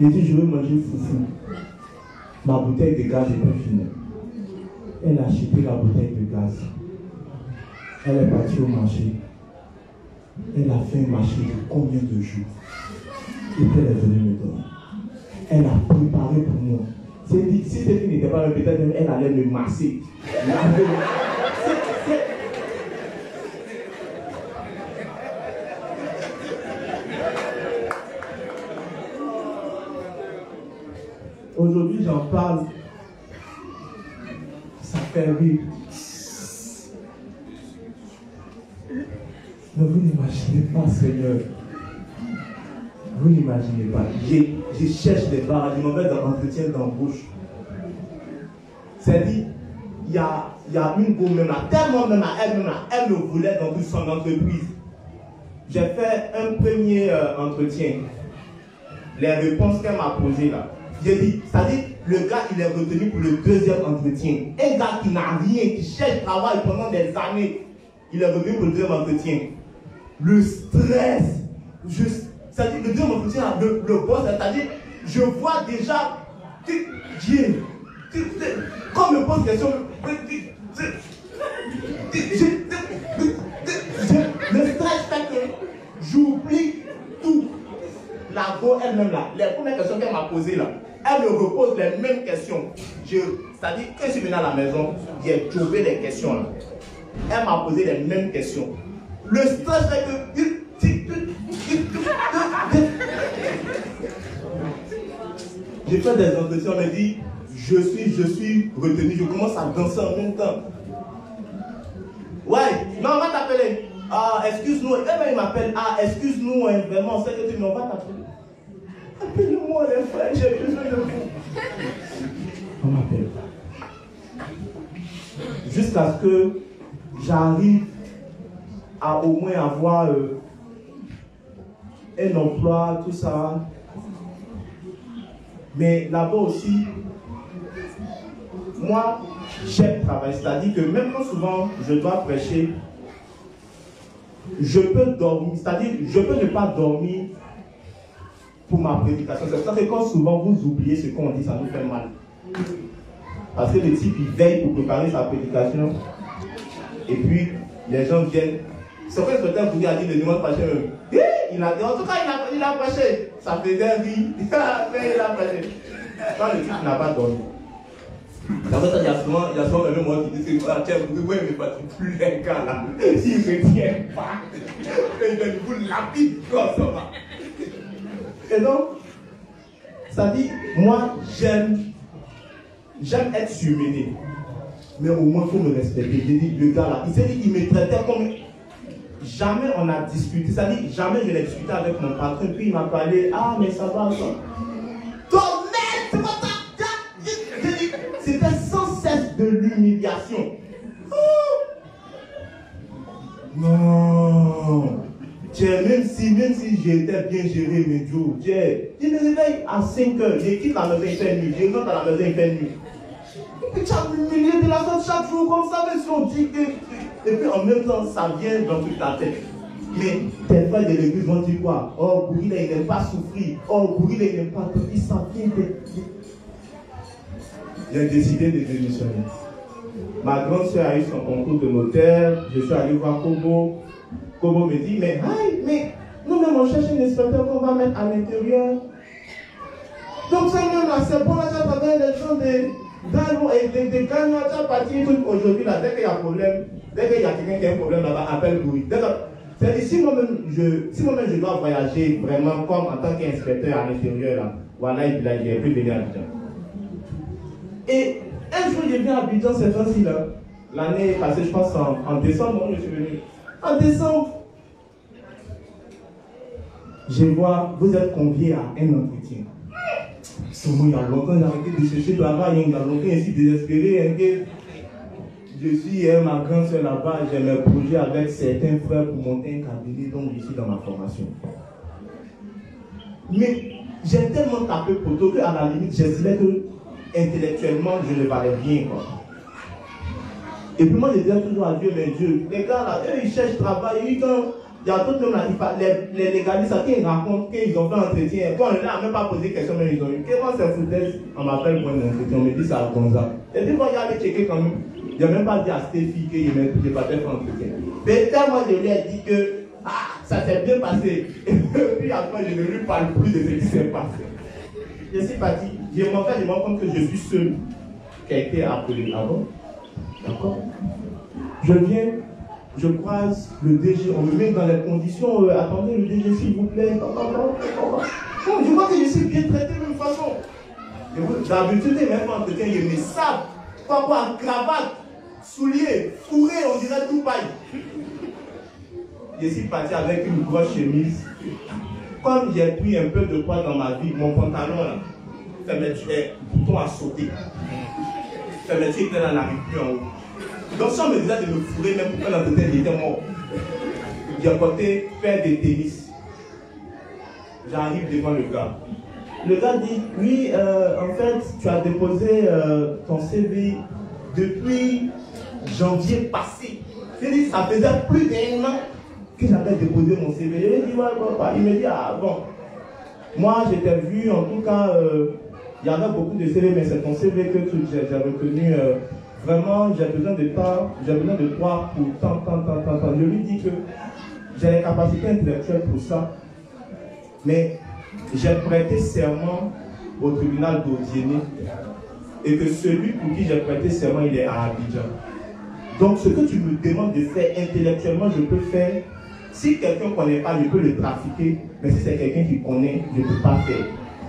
J'ai dit, je veux manger foufou. Ma bouteille de gaz était finie. Elle a acheté la bouteille de gaz. Elle est partie au marché. Elle a fait un marché de combien de jours? Et puis elle est venue me donner. Elle a préparé pour moi. Si Stéphie n'était pas là, peut-être elle allait me masser. Aujourd'hui, j'en parle. Ça fait rire. Mais vous n'imaginez pas, Seigneur. Vous n'imaginez pas. Je cherche des barres, je m'en vais dans l'entretien d'embauche. C'est-à-dire, il y a une go même là, tellement même là, elle me voulait dans toute son entreprise. J'ai fait un premier entretien. Les réponses qu'elle m'a posées là. J'ai dit, c'est-à-dire, le gars il est retenu pour le deuxième entretien. Un gars qui n'a rien, qui cherche travail pendant des années, il est revenu pour le deuxième entretien. Le stress, c'est-à-dire le deuxième entretien, le boss, c'est-à-dire, je vois déjà, Dieu, quand me pose question, le stress fait que j'oublie tout. La go elle-même là, les premières questions qu'elle m'a posées là, elle me repose les mêmes questions. C'est-à-dire, quand je suis venu à la maison, j'ai trouvé les questions là. Elle m'a posé les mêmes questions. Le stress fait que... J'ai fait des entretiens, on m'a dit, je suis retenu, je commence à danser en même temps. Ouais, non, on va t'appeler. Ah, excuse-nous. Et ben, il m'appelle, ah, excuse-nous, hein, vraiment, c'est que tu m'en vas t'appeler. Appelle-moi, les frères, j'ai besoin de vous. On m'appelle. Jusqu'à ce que j'arrive à au moins avoir un emploi, tout ça. Mais là-bas aussi, moi, j'aime travailler. C'est-à-dire que même quand souvent je dois prêcher, je peux dormir. C'est-à-dire, je peux ne pas dormir pour ma prédication. C'est pour ça que quand souvent vous oubliez ce qu'on dit, ça nous fait mal. Parce que le type, il veille pour préparer sa prédication. Et puis, les gens viennent. C'est vrai que peut-être vous avez dit le dimanche prochain. En tout cas, il a prêché. Ça faisait rire. Mais il a prêché. Quand le type n'a pas dormi. Il y a souvent même moi qui dis que tiens, vous pouvez me battre plus les gars là. S'ils ne tiennent pas, ils veulent vous lapider comme ça va. Et donc, ça dit, moi j'aime être surmené. Mais au moins, il faut me respecter. J'ai dit, le gars là, il s'est dit, il me traitait comme. Jamais on a discuté. Ça dit, jamais je l'ai discuté avec mon patron. Puis il m'a parlé, ah, mais ça va, ça. Toi, merde, c'est pas ça. C'était sans cesse de l'humiliation. Oh. Non. Tiens, même si j'étais bien géré, mes jours, tiens, je me réveille à 5 heures, je quitte la maison, il fait nuit, je rentre à la maison, il fait nuit. Et puis tu as humilié de la sorte chaque jour comme ça, même si on dit que. Et puis en même temps, ça vient dans toute ta tête. Mais tes frères de l'église vont dire quoi? Oh, pour il n'aime pas souffrir. Oh, pour il n'aime pas tout. Ça vient de. J'ai décidé de démissionner. Ma grande soeur a eu son concours de notaire. Je suis allé voir Kobo. Kobo me dit, mais nous-mêmes on cherche un inspecteur qu'on va mettre à l'intérieur. Donc ça même là, c'est bon, là, tu as travaillé les gens de gagnants, tu as parti aujourd'hui là, dès qu'il y a un problème, dès qu'il y a quelqu'un qui a un problème là-bas, appelle Bouri. C'est si moi-même je dois voyager vraiment comme en tant qu'inspecteur à l'intérieur là, voilà, il a plus venir à Abidjan. Et un jour, je viens à Abidjan cette fois-ci là. L'année passée, je pense en décembre, je suis venu. En décembre, je vois, vous êtes convié à un entretien. Il y a longtemps, j'ai arrêté de chercher de travail, il y a longtemps, je suis désespéré. Je suis ma grande soeur là-bas, j'ai mes projets avec certains frères pour monter un cabinet, donc je suis dans ma formation. Mais j'ai tellement tapé poteau qu'à la limite, j'estimais que intellectuellement, je ne valais rien. Quoi. Et puis moi, je disais toujours à Dieu, mais Dieu, les gars là, eux, ils cherchent travail, il y a d'autres là, les légalistes qui racontent qu'ils ont fait un entretien. Bon, on n'a même pas posé question, mais ils ont eu. Comment c'est foutaise? On m'appelle pour un entretien, on me dit ça comme ça. Et puis moi, j'allais checker quand même. Je n'ai même pas dit à Stéphie que je n'ai pas fait un entretien. Mais moi, je lui ai dit que ça s'est bien passé. Et puis après, je ne lui parle plus de ce qui s'est passé. Je suis parti. Je me rends compte que je suis seul qui a été appelé avant. D'accord? Je viens, je croise le DG, on me met dans les conditions, attendez le DG s'il vous plaît. Non, je vois que je suis bien traité de toute façon. D'habitude, même en entretien, il me savent. Pas cravate, souliers, fourré, on dirait tout paille. Je suis parti avec une grosse chemise. Comme j'ai pris un peu de poids dans ma vie, mon pantalon là, fait mes boutons à sauter. Fait mes trucs là, n'arrive plus en haut. Donc si on me disait de me fourrer, même pour faire l'entretien, j'étais mort. J'ai porté faire des tennis. J'arrive devant le gars. Le gars dit, oui, en fait, tu as déposé ton CV depuis janvier passé. C'est-à-dire, ça faisait plus d'un an que j'avais déposé mon CV. Je lui ai dit, ouais, papa. Il me dit, ah bon. Moi, j'étais vu, en tout cas, il y avait beaucoup de CV, mais c'est ton CV que j'ai retenu. Vraiment, j'ai besoin de toi pour tant. Je lui dis que j'ai les capacités intellectuelles pour ça. Mais j'ai prêté serment au tribunal d'Odiéné et que celui pour qui j'ai prêté serment, il est à Abidjan. Donc ce que tu me demandes de faire intellectuellement, je peux faire. Si quelqu'un ne connaît pas, je peux le trafiquer. Mais si c'est quelqu'un qui connaît, je ne peux pas faire.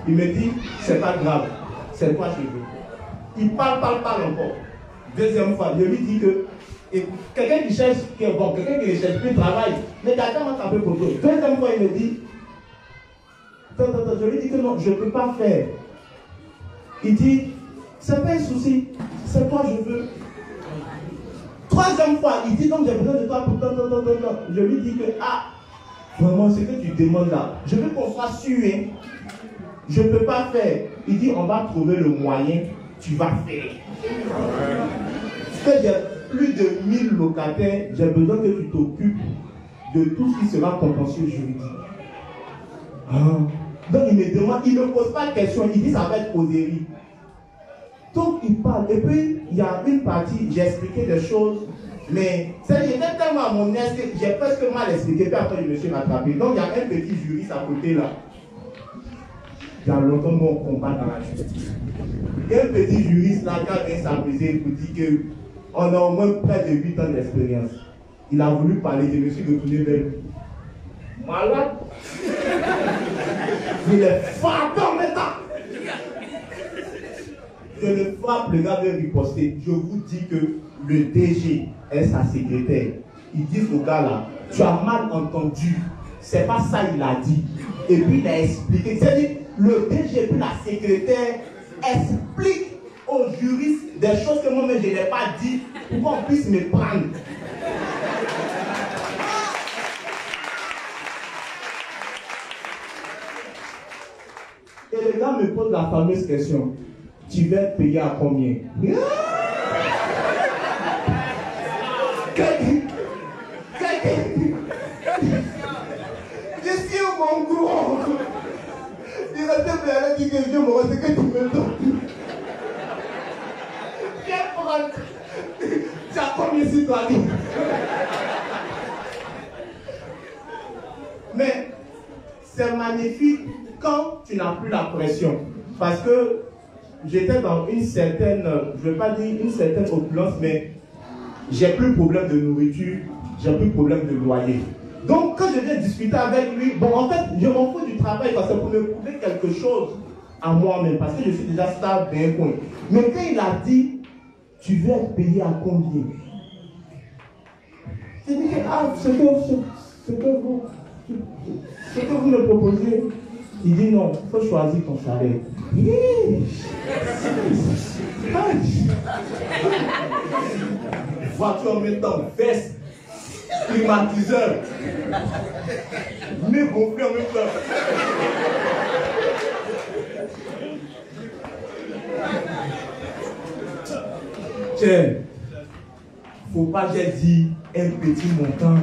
Il me dit, c'est pas grave, c'est toi je veux. Il parle encore. Deuxième fois, je lui dis que quelqu'un qui cherche, quelqu'un qui ne cherche plus de travail, mais quelqu'un m'a tapé pour toi. Deuxième fois, il me dit, je lui dis que non, je ne peux pas faire. Il dit, c'est pas un souci, c'est toi je veux. Troisième fois, il dit donc j'ai besoin de toi pour tant. Je lui dis que Vraiment, ce que tu demandes là, je veux qu'on soit sûr, hein. Je ne peux pas faire. Il dit, on va trouver le moyen, tu vas faire. Parce que j'ai plus de 1000 locataires, j'ai besoin que tu t'occupes de tout ce qui sera contentieux juridique. Ah. Donc il me demande, il ne me pose pas de question, il dit ça va être causerie. Donc il parle, et puis il y a une partie, j'ai expliqué des choses, mais j'étais tellement à mon aise que j'ai presque mal expliqué, puis après je me suis rattrapé. Donc il y a un petit juriste à côté là. Il y a longtemps mon combat dans la justice. Il y a un petit juriste là qui a bien s'amuser pour dire qu'on a au moins près de 8 ans d'expérience. Il a voulu parler, je me suis retourné vers lui. Malade. Il est frappé en même temps. Je le frappe, le gars veut riposter. Je vous dis que le DG est sa secrétaire. Ils disent au gars là, tu as mal entendu. C'est pas ça il a dit. Et puis il a expliqué. C'est-à-dire, le DG puis la secrétaire explique aux juristes des choses que moi-même je n'ai pas dit pour qu'on puisse me prendre. Et le gars me pose la fameuse question. Tu vas être payé à combien? Je suis mon gros. Il restait bien, il dit que je me reste que tu me donnes. Viens prendre. Tu as combien sur toi? Mais c'est magnifique quand tu n'as plus la pression. Parce que j'étais dans une certaine, je ne vais pas dire une certaine opulence, mais j'ai plus de problème de nourriture, j'ai plus de problème de loyer. Donc quand je viens discuter avec lui, bon en fait je m'en fous du travail parce que pour me prouver quelque chose à moi-même, parce que je suis déjà stable d'un point. Mais quand il a dit, tu veux être payé à combien? J'ai dit que ce que vous me proposez, il dit non, il faut choisir ton salaire. Voiture en même temps, veste, climatiseur, nez gonflé en même temps. Tiens, faut pas j'ai dit un petit montant.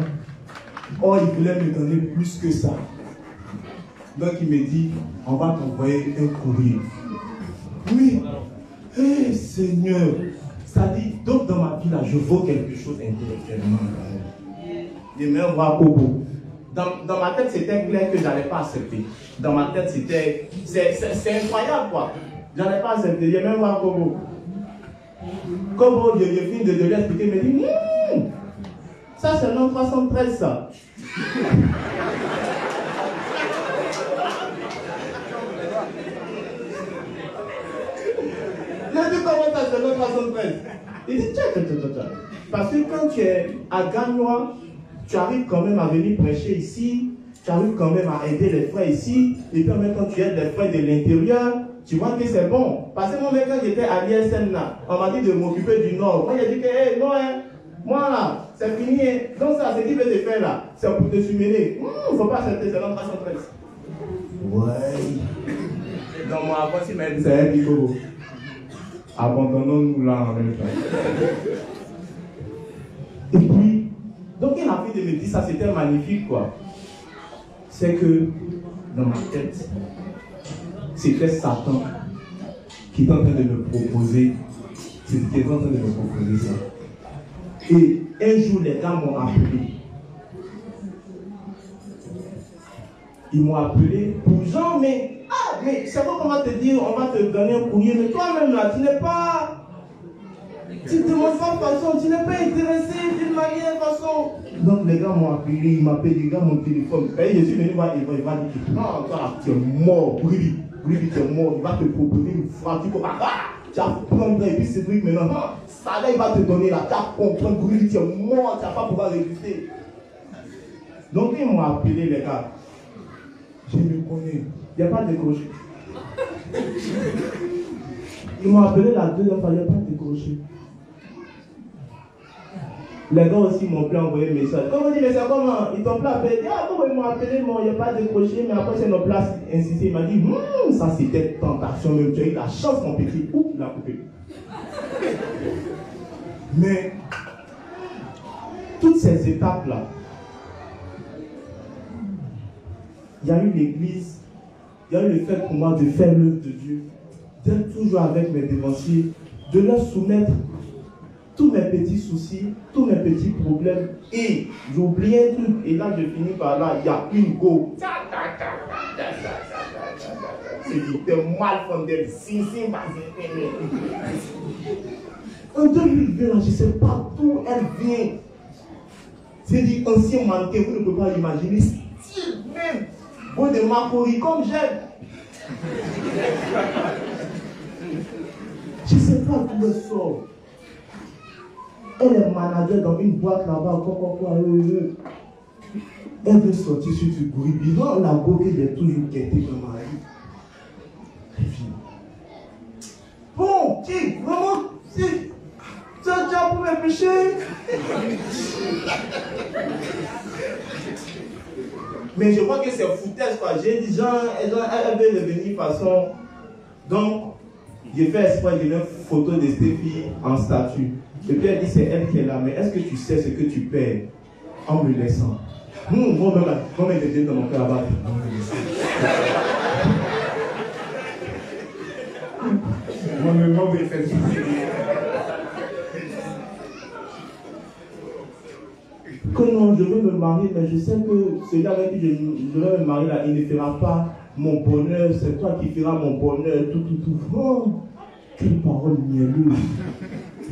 Oh, il voulait me donner plus que ça. Donc il me dit, on va t'envoyer un courrier. Oui, hey, Seigneur, ça dit, donc dans ma vie là, je vaux quelque chose intellectuellement. Et même voir Kobo. Dans ma tête, c'était clair que je n'allais pas accepter. Dans ma tête, c'était, c'est incroyable quoi. Je n'allais pas accepter. Il y a même voir Kobo. Kobo, je finis de lui expliquer, il me dit, ça c'est le 313 ça. Je dis comment ça c'est le 313. Il dit tiens. Parce que quand tu es à Gagnois, tu arrives quand même à venir prêcher ici, tu arrives quand même à aider les frères ici, et puis en même temps tu aides les frères de l'intérieur, tu vois que c'est bon. Parce que moi même quand j'étais à l'ISM là, on m'a dit de m'occuper du Nord. Moi j'ai dit que hey, non hein, moi là, c'est fini. Hein. Donc ça, ce qu'il veut te faire là, c'est pour te sumer. Il ne faut pas accepter, c'est l'an 313. Ouais. Donc moi avant si m'a dit c'est un pico. Abandonnons-nous là en même temps. Et puis, donc il a fait de me dire ça, c'était magnifique quoi. C'est que dans ma tête, c'était Satan qui était en train de me proposer, ça. Et un jour, les gars m'ont appelé. Ils m'ont appelé pour Jean, mais c'est quoi qu'on va te dire, on va te donner un courrier, mais toi-même là, tu n'es pas. Tu ne demandes pas de façon, tu n'es pas intéressé d'une manière de façon. Donc les gars m'ont appelé, ils m'appellent, les gars mon téléphone. Et je suis venu voir, il va dire, non, toi, tu es mort, Brûli, tu es mort, il va te proposer une frappe, tu vas prendre, et puis c'est truc maintenant, ça là, il va te donner là, tu vas comprendre, Brûli, tu es mort, tu ne vas pas pouvoir résister. Donc ils m'ont appelé les gars. Je me connais, il n'y a pas de décroché. Ils m'ont appelé la deuxième fois, il n'y a pas de décroché. Les gars aussi m'ont plein envoyé un message. Comme on dit, mais c'est comment? Ils t'ont plein appelé. Ah, comment ils m'ont appelé? Bon, il n'y a pas décroché, mais après c'est notre place insisté. Il m'a dit, ça c'était tentation, même tu as eu la chance, mon petit. Ouh, il a coupé. Mais, toutes ces étapes-là, il y a eu l'église, il y a eu le fait pour moi de faire l'œuvre de Dieu, d'être toujours avec mes dévanciers, de leur soumettre tous mes petits soucis, tous mes petits problèmes. Et j'oubliais un truc, et là je finis par là, il y a une go. C'est du mal fondé, en 2020, je ne sais pas d'où elle vient. C'est du ancien mannequin, vous ne pouvez pas imaginer. Style même. Bon de Macori comme j'aime. Je ne sais pas d'où elle sort. Elle est manager dans une boîte là-bas, elle veut sortir sur du bruit. Disons la go que j'ai toujours quitté comme mari. Bon, qui vraiment, si tu as déjà pour mes péchés. Mais je vois que c'est foutaise quoi. J'ai dit, genre, elle veut revenir façon. Donc, j'ai fait espoir de mettre une photo de Stéphie en statue. Et puis elle dit, c'est elle qui est là. Mais est-ce que tu sais ce que tu perds en me laissant? Moi-même, j'étais dans mon cœur là-bas. Moi-même, j'ai fait ça. Que non, je veux me marier, mais je sais que celui avec qui je vais me marier là, il ne fera pas mon bonheur, c'est toi qui feras mon bonheur, tout. Oh, quelle parole mielleuse.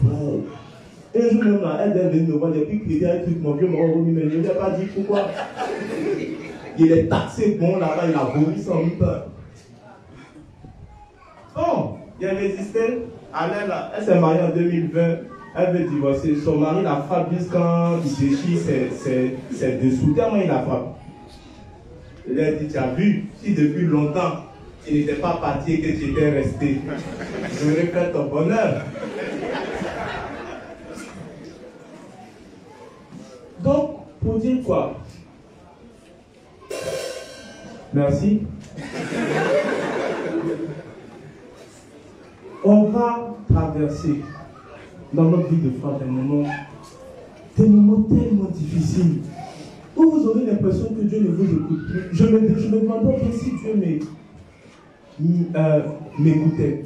Ouais. Et un jour même là, elle est venue me voir, j'ai pu crier un truc, mon vieux m'a remis, mais je ne lui ai pas dit pourquoi. Il est taxé bon là-bas, il a vomi sans même temps. Bon, il a résisté, elle s'est mariée en 2020. Elle veut divorcer. Son mari la frappe quand il déchire ses dessous. Tellement il la frappe. Je lui ai dit, tu as vu, si depuis longtemps tu n'étais pas parti et que tu étais resté, je vais faire ton bonheur. Donc, pour dire quoi? Merci. On va traverser dans notre vie de foi des moments tellement difficiles où vous aurez l'impression que Dieu ne vous écoute plus. Je me demandais si Dieu m'écoutait.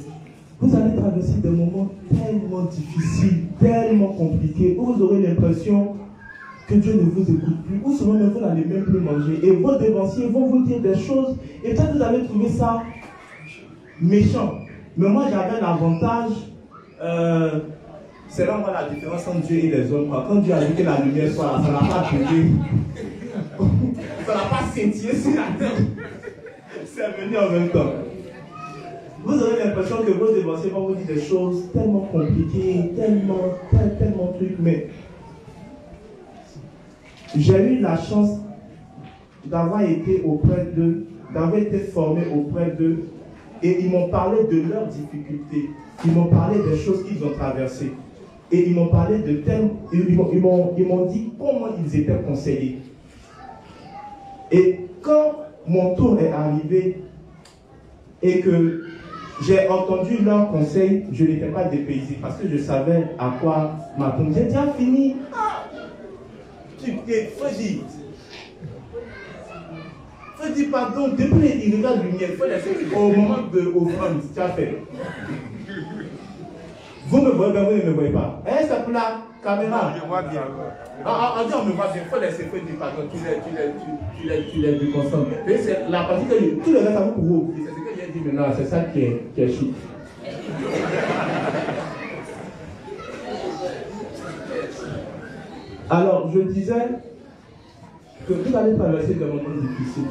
Vous allez traverser des moments tellement difficiles, tellement compliqués, où vous aurez l'impression que Dieu ne vous écoute plus, où souvent vous n'allez même plus manger. Et vos dévanciers vont vous dire des choses, et peut-être vous allez trouver ça méchant. Mais moi j'avais l'avantage, c'est là où on voit la différence entre Dieu et les hommes. Quand Dieu a dit que la lumière soit là, ça n'a pas brûlé. Ça n'a pas scintillé sur la terre. C'est venu en même temps. Vous aurez l'impression que vos dévanciers vont vous dire des choses tellement compliquées, tellement trucs, mais j'ai eu la chance d'avoir été auprès d'eux, d'avoir été formé auprès d'eux, et ils m'ont parlé de leurs difficultés, ils m'ont parlé des choses qu'ils ont traversées, et ils m'ont parlé de thèmes, ils m'ont dit comment ils étaient conseillés. Et quand mon tour est arrivé et que j'ai entendu leurs conseils, je n'étais pas dépaysé parce que je savais à quoi m'attendre. J'ai déjà fini. Faut dire pardon, depuis il regarde lumière, faut laisser au moment de offrande, tu as fait. Vous me voyez bien, vous ne me voyez pas. C'est pour la caméra. Je vois bien. On dit on me voit bien, faut laisser, faut dire pardon, tu l'as vu constant. C'est la partie que tout le reste à vous pour vous oublier. C'est ce que j'ai dit maintenant, c'est ça qui est chic. Alors, je disais que vous allez traverser des moments difficiles.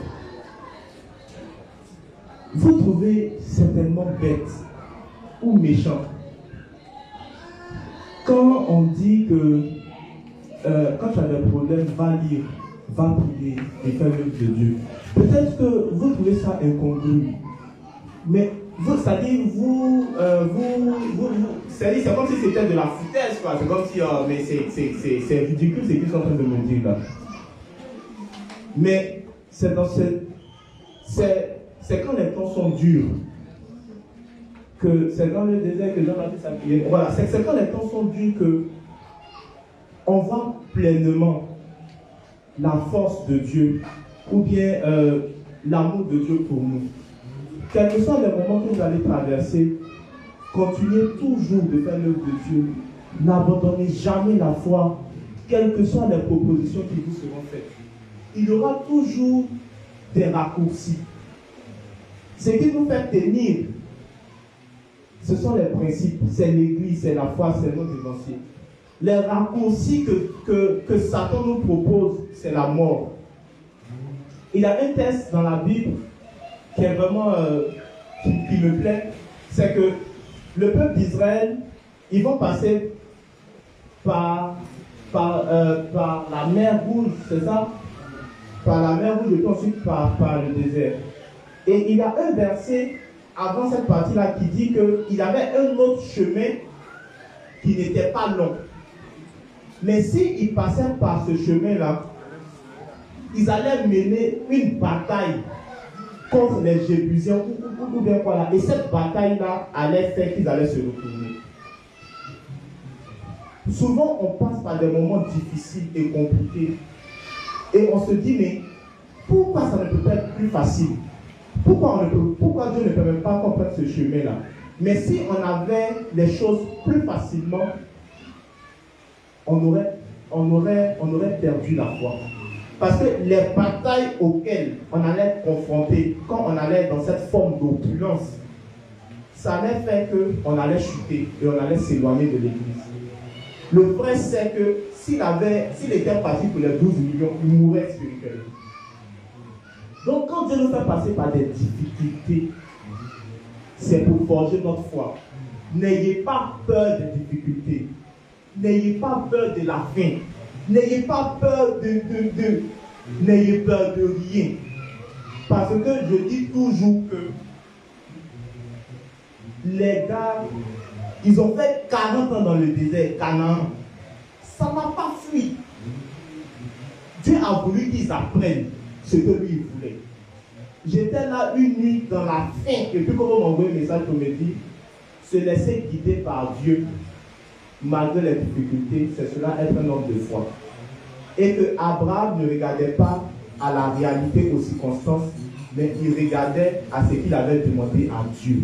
Vous trouvez certainement bête ou méchant quand on dit que quand tu as des problèmes, va lire, va prier et faire l'œuvre de Dieu. Peut-être que vous trouvez ça incongru, mais c'est comme si c'était de la foutaise, quoi. C'est comme si, mais c'est ridicule ce qu'ils sont en train de me dire là. Mais c'est quand les temps sont durs, que c'est dans le désert que Jean-Baptiste a prié. Voilà, c'est quand les temps sont durs que on voit pleinement la force de Dieu, ou bien l'amour de Dieu pour nous. Quels que soient les moments que vous allez traverser, continuez toujours de faire l'œuvre de Dieu. N'abandonnez jamais la foi, quelles que soient les propositions qui vous seront faites. Il y aura toujours des raccourcis. Ce qui nous fait tenir, ce sont les principes, c'est l'Église, c'est la foi, c'est nos évangiles. Les raccourcis que Satan nous propose, c'est la mort. Il y a un texte dans la Bible qui est vraiment qui me plaît, c'est que le peuple d'Israël, ils vont passer par la mer Rouge, c'est ça? Par la mer Rouge et puis ensuite par le désert. Et il y a un verset avant cette partie-là qui dit qu'il y avait un autre chemin qui n'était pas long. Mais s'ils passaient par ce chemin-là, ils allaient mener une bataille contre les Jébusiens ou bien voilà. Et cette bataille-là allait faire qu'ils allaient se retourner. Souvent, on passe par des moments difficiles et compliqués. Et on se dit, mais pourquoi ça ne peut pas être plus facile? Pourquoi Dieu ne peut même pas comprendre ce chemin-là? Mais si on avait les choses plus facilement, on aurait perdu la foi. Parce que les batailles auxquelles on allait être confronté, quand on allait dans cette forme d'opulence, ça allait faire qu'on allait chuter et on allait s'éloigner de l'Église. Le vrai, c'est que s'il était parti pour les 12 millions, il mourrait spirituellement. Donc quand Dieu nous fait passer par des difficultés, c'est pour forger notre foi. N'ayez pas peur des difficultés. N'ayez pas peur de la faim. N'ayez pas peur n'ayez peur de rien. Parce que je dis toujours que les gars, ils ont fait 40 ans dans le désert, Canaan. Ça n'a pas fui. Dieu a voulu qu'ils apprennent ce que lui il voulait. J'étais là une nuit dans la faim. Et puis quand on m'envoie un message pour me dire, se laisser guider par Dieu, malgré les difficultés, c'est cela être un homme de foi. Et que Abraham ne regardait pas à la réalité aux circonstances, mais il regardait à ce qu'il avait demandé à Dieu.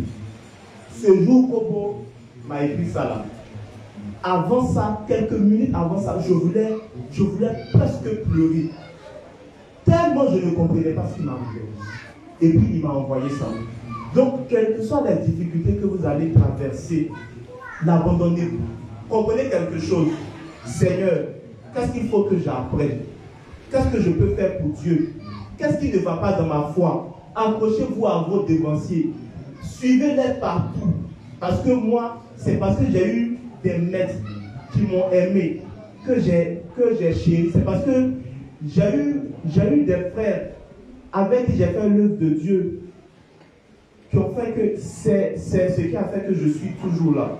Ce jour, Kobo m'a écrit ça là. Avant ça, quelques minutes avant ça, je voulais presque pleurer. Tellement je ne comprenais pas ce qui m'arrivait. Et puis il m'a envoyé ça. Donc, quelles que soient les difficultés que vous allez traverser, n'abandonnez pas. Comprenez quelque chose. Seigneur, qu'est-ce qu'il faut que j'apprenne? Qu'est-ce que je peux faire pour Dieu? Qu'est-ce qui ne va pas dans ma foi? Accrochez-vous à vos dévanciers. Suivez-les partout. Parce que moi, c'est parce que j'ai eu des maîtres qui m'ont aimé, que j'ai chéri. C'est parce que j'ai eu des frères avec qui j'ai fait l'œuvre de Dieu qui ont fait que c'est ce qui a fait que je suis toujours là.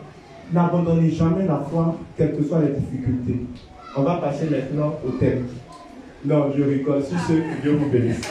N'abandonnez jamais la foi, quelles que soient les difficultés. On va passer maintenant au thème. Non, je rigole. Sur ce, que Dieu vous bénisse.